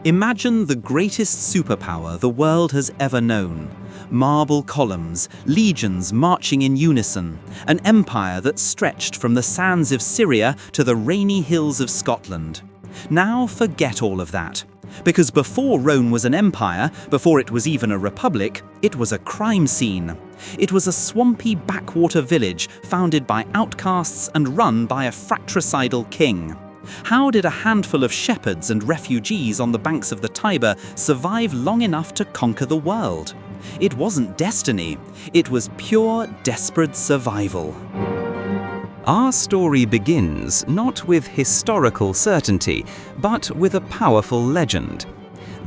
Imagine the greatest superpower the world has ever known. Marble columns, legions marching in unison, an empire that stretched from the sands of Syria to the rainy hills of Scotland. Now forget all of that. Because before Rome was an empire, before it was even a republic, it was a crime scene. It was a swampy backwater village founded by outcasts and run by a fratricidal king. How did a handful of shepherds and refugees on the banks of the Tiber survive long enough to conquer the world? It wasn't destiny, it was pure, desperate survival. Our story begins not with historical certainty, but with a powerful legend.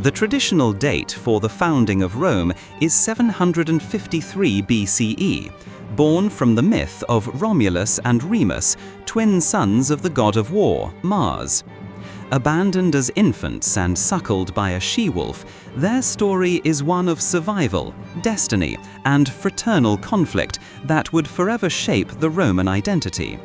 The traditional date for the founding of Rome is 753 BCE, born from the myth of Romulus and Remus, twin sons of the god of war, Mars. Abandoned as infants and suckled by a she-wolf, their story is one of survival, destiny, and fraternal conflict that would forever shape the Roman identity.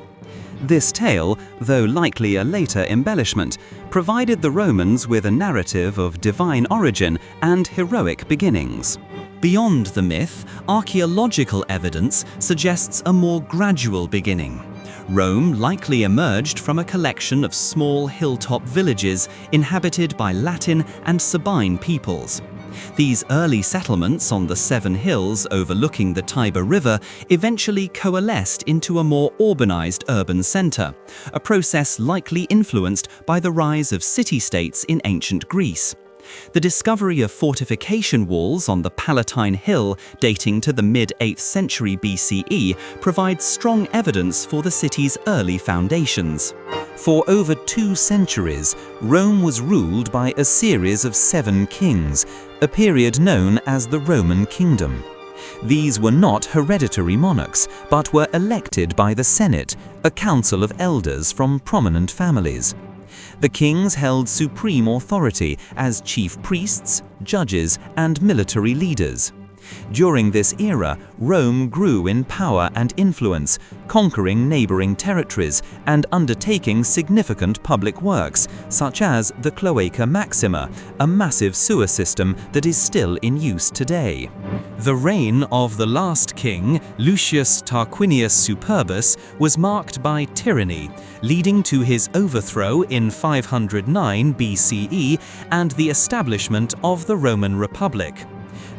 This tale, though likely a later embellishment, provided the Romans with a narrative of divine origin and heroic beginnings. Beyond the myth, archaeological evidence suggests a more gradual beginning. Rome likely emerged from a collection of small hilltop villages inhabited by Latin and Sabine peoples. These early settlements on the 7 hills overlooking the Tiber River eventually coalesced into a more urbanized urban center, a process likely influenced by the rise of city-states in ancient Greece. The discovery of fortification walls on the Palatine Hill dating to the mid-8th century BCE provides strong evidence for the city's early foundations. For over 2 centuries, Rome was ruled by a series of 7 kings, a period known as the Roman Kingdom. These were not hereditary monarchs, but were elected by the Senate, a council of elders from prominent families. The kings held supreme authority as chief priests, judges, and military leaders. During this era, Rome grew in power and influence, conquering neighboring territories and undertaking significant public works, such as the Cloaca Maxima, a massive sewer system that is still in use today. The reign of the last king, Lucius Tarquinius Superbus, was marked by tyranny, leading to his overthrow in 509 BCE and the establishment of the Roman Republic.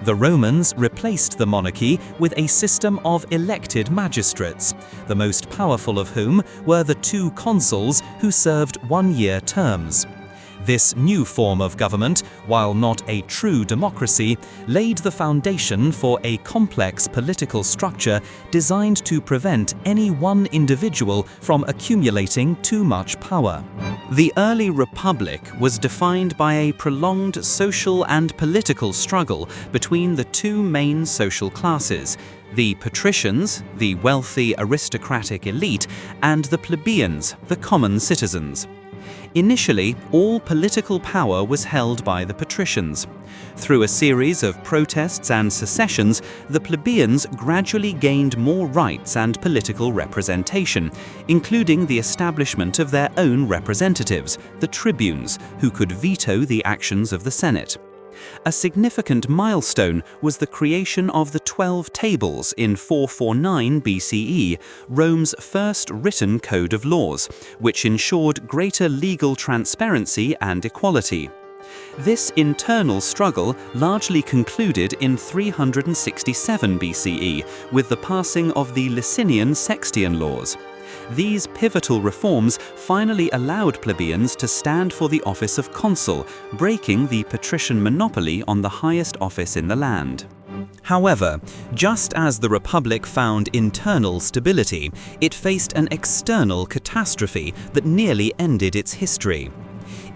The Romans replaced the monarchy with a system of elected magistrates, the most powerful of whom were the 2 consuls who served 1-year terms. This new form of government, while not a true democracy, laid the foundation for a complex political structure designed to prevent any one individual from accumulating too much power. The early republic was defined by a prolonged social and political struggle between the 2 main social classes, the patricians, the wealthy aristocratic elite, and the plebeians, the common citizens. Initially, all political power was held by the patricians. Through a series of protests and secessions, the plebeians gradually gained more rights and political representation, including the establishment of their own representatives, the tribunes, who could veto the actions of the Senate. A significant milestone was the creation of the 12 Tables in 449 BCE, Rome's first written code of laws, which ensured greater legal transparency and equality. This internal struggle largely concluded in 367 BCE with the passing of the Licinian Sextian laws. These pivotal reforms finally allowed plebeians to stand for the office of consul, breaking the patrician monopoly on the highest office in the land. However, just as the Republic found internal stability, it faced an external catastrophe that nearly ended its history.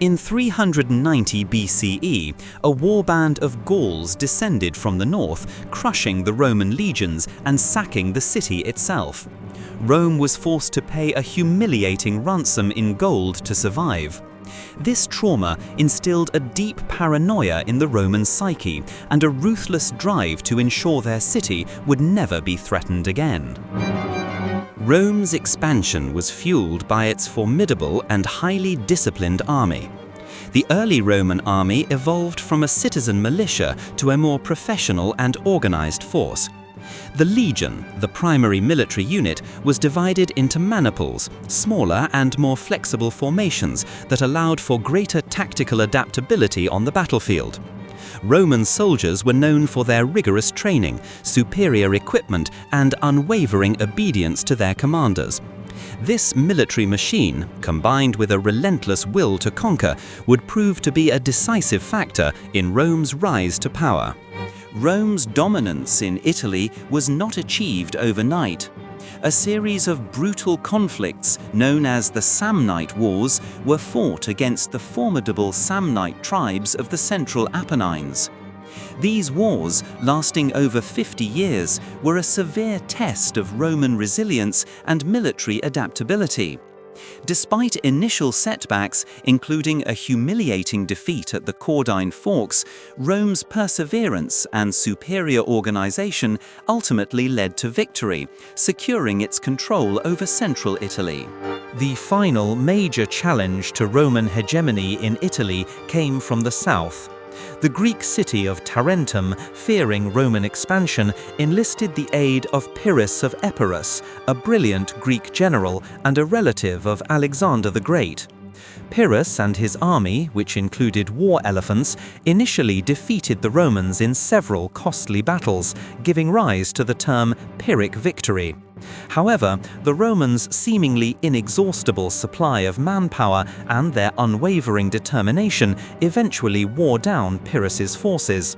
In 390 BCE, a warband of Gauls descended from the north, crushing the Roman legions and sacking the city itself. Rome was forced to pay a humiliating ransom in gold to survive. This trauma instilled a deep paranoia in the Roman psyche and a ruthless drive to ensure their city would never be threatened again. Rome's expansion was fueled by its formidable and highly disciplined army. The early Roman army evolved from a citizen militia to a more professional and organized force. The legion, the primary military unit, was divided into maniples, smaller and more flexible formations that allowed for greater tactical adaptability on the battlefield. Roman soldiers were known for their rigorous training, superior equipment, and unwavering obedience to their commanders. This military machine, combined with a relentless will to conquer, would prove to be a decisive factor in Rome's rise to power. Rome's dominance in Italy was not achieved overnight. A series of brutal conflicts, known as the Samnite Wars, were fought against the formidable Samnite tribes of the Central Apennines. These wars, lasting over 50 years, were a severe test of Roman resilience and military adaptability. Despite initial setbacks, including a humiliating defeat at the Caudine Forks, Rome's perseverance and superior organization ultimately led to victory, securing its control over central Italy. The final major challenge to Roman hegemony in Italy came from the south. The Greek city of Tarentum, fearing Roman expansion, enlisted the aid of Pyrrhus of Epirus, a brilliant Greek general and a relative of Alexander the Great. Pyrrhus and his army, which included war elephants, initially defeated the Romans in several costly battles, giving rise to the term Pyrrhic victory. However, the Romans' seemingly inexhaustible supply of manpower and their unwavering determination eventually wore down Pyrrhus's forces.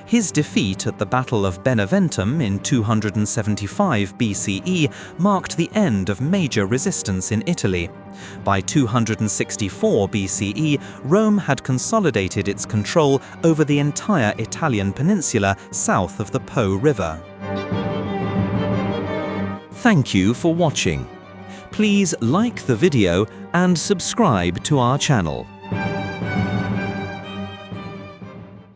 His defeat at the Battle of Beneventum in 275 BCE marked the end of major resistance in Italy. By 264 BCE, Rome had consolidated its control over the entire Italian peninsula south of the Po River. Thank you for watching. Please like the video and subscribe to our channel.